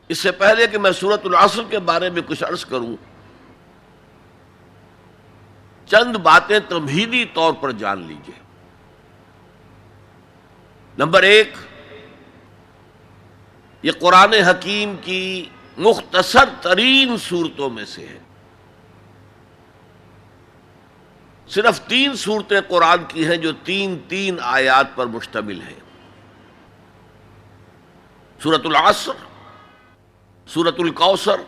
اس سے پہلے کہ میں سورۃ العصر کے بارے میں کچھ عرض کروں، چند باتیں تمہیدی طور پر جان لیجیے۔ نمبر ایک، یہ قرآن حکیم کی مختصر ترین صورتوں میں سے ہے۔ صرف 3 صورتیں قرآن کی ہیں جو 3 آیات پر مشتمل ہیں، سورۃ العصر، سورۃ الکوثر،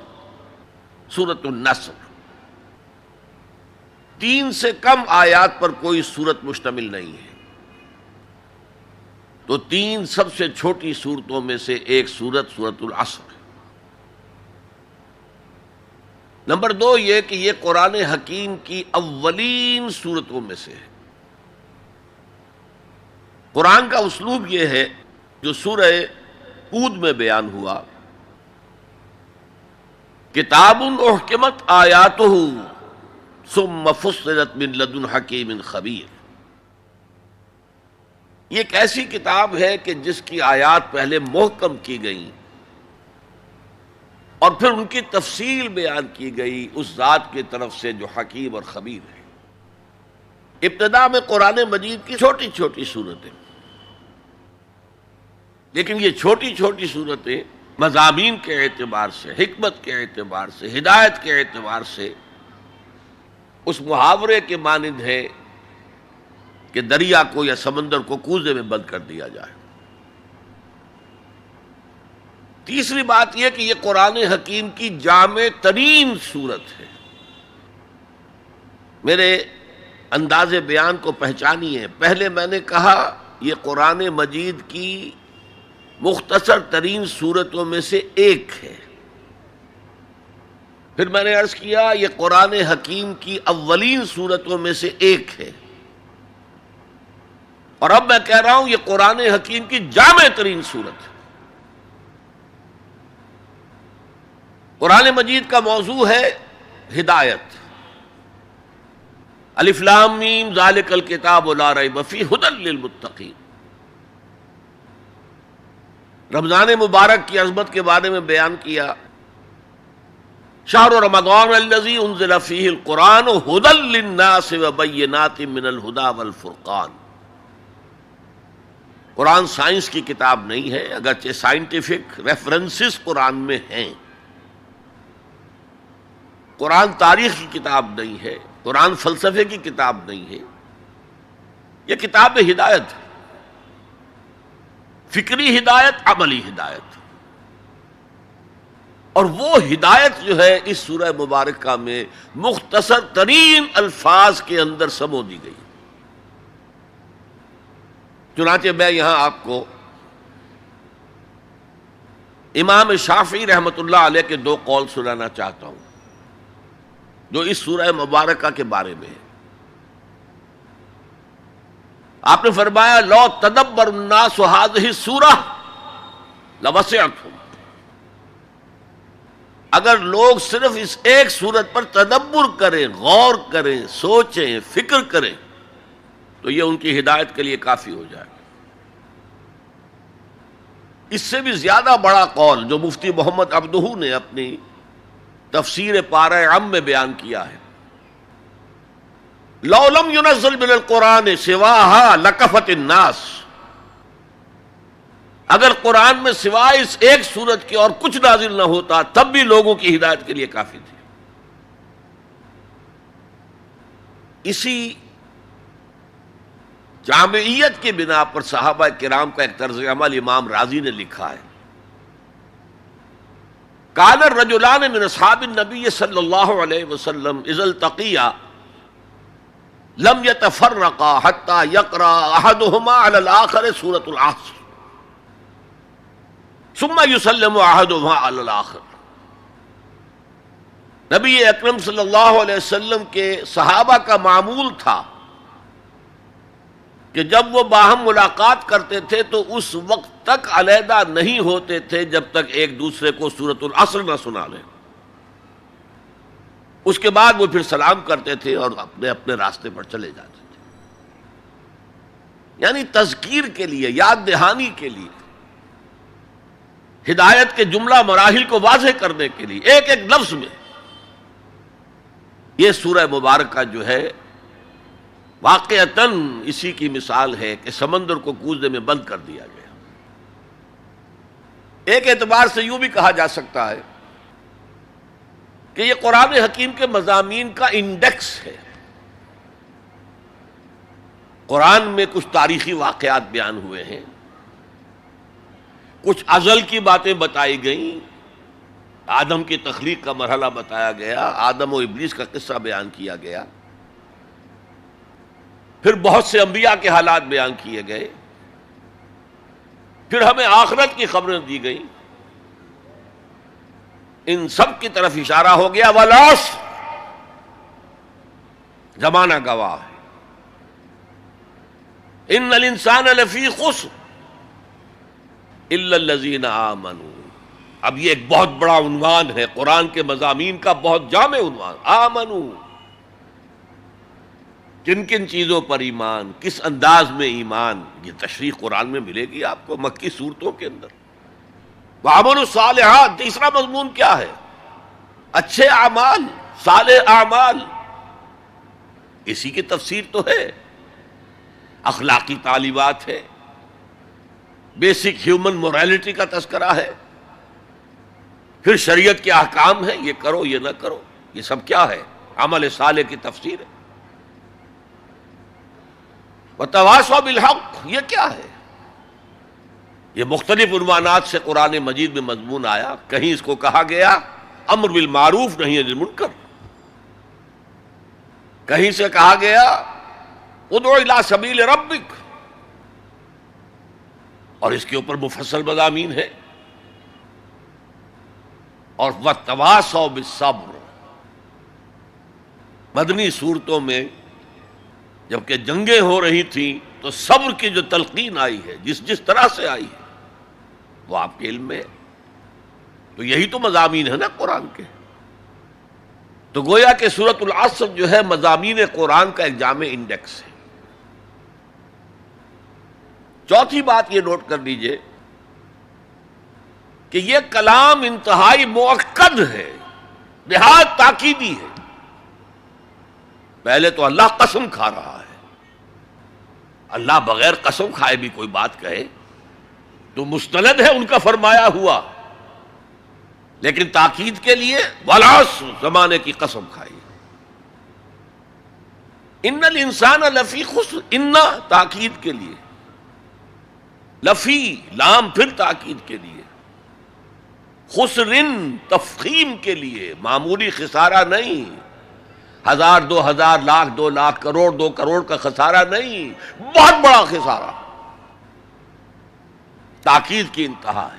سورۃ النصر۔ 3 سے کم آیات پر کوئی سورت مشتمل نہیں ہے، تو 3 سب سے چھوٹی صورتوں میں سے ایک سورت سورۃ العصر ہے۔ نمبر 2 یہ کہ یہ قرآن حکیم کی اولین صورتوں میں سے ہے۔ قرآن کا اسلوب یہ ہے جو سورہ ہود میں بیان ہوا، کتاب احکمت آیاتہ ثم فصلت من لدن حکیم خبیر۔ یہ ایک ایسی کتاب ہے کہ جس کی آیات پہلے محکم کی گئیں اور پھر ان کی تفصیل بیان کی گئی اس ذات کی طرف سے جو حکیم اور خبیر ہے۔ ابتدا میں قرآن مجید کی چھوٹی چھوٹی صورتیں، لیکن یہ چھوٹی چھوٹی صورتیں مضامین کے اعتبار سے، حکمت کے اعتبار سے، ہدایت کے اعتبار سے اس محاورے کے مانند ہے کہ دریا کو یا سمندر کو کوزے میں بند کر دیا جائے۔ تیسری بات یہ کہ یہ قرآن حکیم کی جامع ترین صورت ہے۔ میرے انداز بیان کو پہچانیے، پہلے میں نے کہا یہ قرآن مجید کی مختصر ترین صورتوں میں سے ایک ہے، پھر میں نے عرض کیا یہ قرآن حکیم کی اولین صورتوں میں سے ایک ہے، اور اب میں کہہ رہا ہوں یہ قرآن حکیم کی جامع ترین صورت ہے۔ قرآن مجید کا موضوع ہے ہدایت۔ الف لام میم ذالک الکتاب لا ریب فیہ ھدی للمتقین۔ رمضان مبارک کی عظمت کے بارے میں بیان کیا، شہر رمضان الذی انزل فیہ القرآن ھدی للناس وبینات من الھدی والفرقان۔ قرآن سائنس کی کتاب نہیں ہے، اگرچہ سائنٹیفک ریفرنسز قرآن میں ہیں۔ قرآن تاریخ کی کتاب نہیں ہے، قرآن فلسفے کی کتاب نہیں ہے، یہ کتاب ہدایت ہے، فکری ہدایت، عملی ہدایت۔ اور وہ ہدایت جو ہے اس سورہ مبارکہ میں مختصر ترین الفاظ کے اندر سمو دی گئی۔ چنانچہ میں یہاں آپ کو امام شافعی رحمۃ اللہ علیہ کے 2 قول سنانا چاہتا ہوں جو اس سورہ مبارکہ کے بارے میں ہے۔ آپ نے فرمایا لو تدبر الناس هذه السورہ لوسعتهم۔ اگر لوگ صرف اس ایک سورت پر تدبر کریں، غور کریں، سوچیں، فکر کریں تو یہ ان کی ہدایت کے لیے کافی ہو جائے گا۔ اس سے بھی زیادہ بڑا قول جو مفتی محمد عبدہ نے اپنی تفسیر پارہ عم میں بیان کیا ہے، لو لم ينزل من القرآن سواها لکفت الناس۔ اگر قرآن میں سوائے اس ایک سورت کے اور کچھ نازل نہ ہوتا تب بھی لوگوں کی ہدایت کے لیے کافی تھی۔ اسی جامعیت کی بنا پر صحابہ کرام کا ایک طرز عمل امام رازی نے لکھا ہے، کان الرجلان من اصحاب النبی صلی اللہ علیہ وسلم اذا التقیا لم يتفرقا حتى يقرأ احدهما على الاخر سورة العصر ثم يسلم احدهما على الاخر۔ نبی اکرم صلی اللہ علیہ وسلم کے صحابہ کا معمول تھا کہ جب وہ باہم ملاقات کرتے تھے تو اس وقت تک علیحدہ نہیں ہوتے تھے جب تک ایک دوسرے کو سورۃ العصر نہ سنا لیں، اس کے بعد وہ پھر سلام کرتے تھے اور اپنے اپنے راستے پر چلے جاتے تھے۔ یعنی تذکیر کے لیے، یاد دہانی کے لیے ہدایت کے جملہ مراحل کو واضح کرنے کے لیے ایک ایک لفظ میں یہ سورہ مبارکہ جو ہے واقعتاً اسی کی مثال ہے کہ سمندر کو کوزے میں بند کر دیا گیا۔ ایک اعتبار سے یوں بھی کہا جا سکتا ہے کہ یہ قرآن حکیم کے مضامین کا انڈیکس ہے۔ قرآن میں کچھ تاریخی واقعات بیان ہوئے ہیں، کچھ ازل کی باتیں بتائی گئیں، آدم کی تخلیق کا مرحلہ بتایا گیا، آدم و ابلیس کا قصہ بیان کیا گیا، پھر بہت سے انبیاء کے حالات بیان کیے گئے، پھر ہمیں آخرت کی خبریں دی گئیں۔ ان سب کی طرف اشارہ ہو گیا والعصر، زمانہ گواہ ہے، ان الانسان لفی خسر الا الذین آمنوا۔ اب یہ ایک بہت بڑا عنوان ہے قرآن کے مضامین کا، بہت جامع عنوان، آمنو، کن کن چیزوں پر ایمان، کس انداز میں ایمان، یہ تشریح قرآن میں ملے گی آپ کو مکی صورتوں کے اندر۔ وعملوا الصالحات، تیسرا مضمون کیا ہے؟ اچھے اعمال، صالح اعمال، اسی کی تفسیر تو ہے، اخلاقی تعلیمات ہے، بیسک ہیومن موریلٹی کا تذکرہ ہے، پھر شریعت کے احکام ہیں، یہ کرو یہ نہ کرو، یہ سب کیا ہے؟ عمل صالح کی تفسیر ہے۔ وتواصوا بالحق، یہ کیا ہے؟ یہ مختلف عنوانات سے قرآن مجید میں مضمون آیا۔ کہیں اس کو کہا گیا امر بالمعروف نہی عن المنکر، کہیں سے کہا گیا ادعو الی سبیل ربک، اور اس کے اوپر مفصل مضامین ہے۔ اور وتواصوا بالصبر، مدنی صورتوں میں جبکہ جنگیں ہو رہی تھیں تو صبر کی جو تلقین آئی ہے، جس طرح سے آئی ہے وہ آپ کے علم میں ہے۔ تو یہی تو مضامین ہے نا قرآن کے۔ تو گویا کہ سورۃ العصر جو ہے مضامین قرآن کا ایک جامع انڈیکس ہے۔ چوتھی بات یہ نوٹ کر لیجئے کہ یہ کلام انتہائی مؤکد ہے، نہایت تاکیدی ہے۔ پہلے تو اللہ قسم کھا رہا ہے، اللہ بغیر قسم کھائے بھی کوئی بات کہے تو مستند ہے ان کا فرمایا ہوا، لیکن تاکید کے لیے والعصر، زمانے کی قسم کھائی۔ ان الانسان لفی خسر، ان تاکید کے لیے، لفی لام پھر تاکید کے لیے، خسرن تفخیم کے لیے، معمولی خسارہ نہیں، 1000 2000 لاکھ 2 لاکھ کروڑ 2 کروڑ کا خسارہ نہیں، بہت بڑا خسارہ، تاکید کی انتہا ہے۔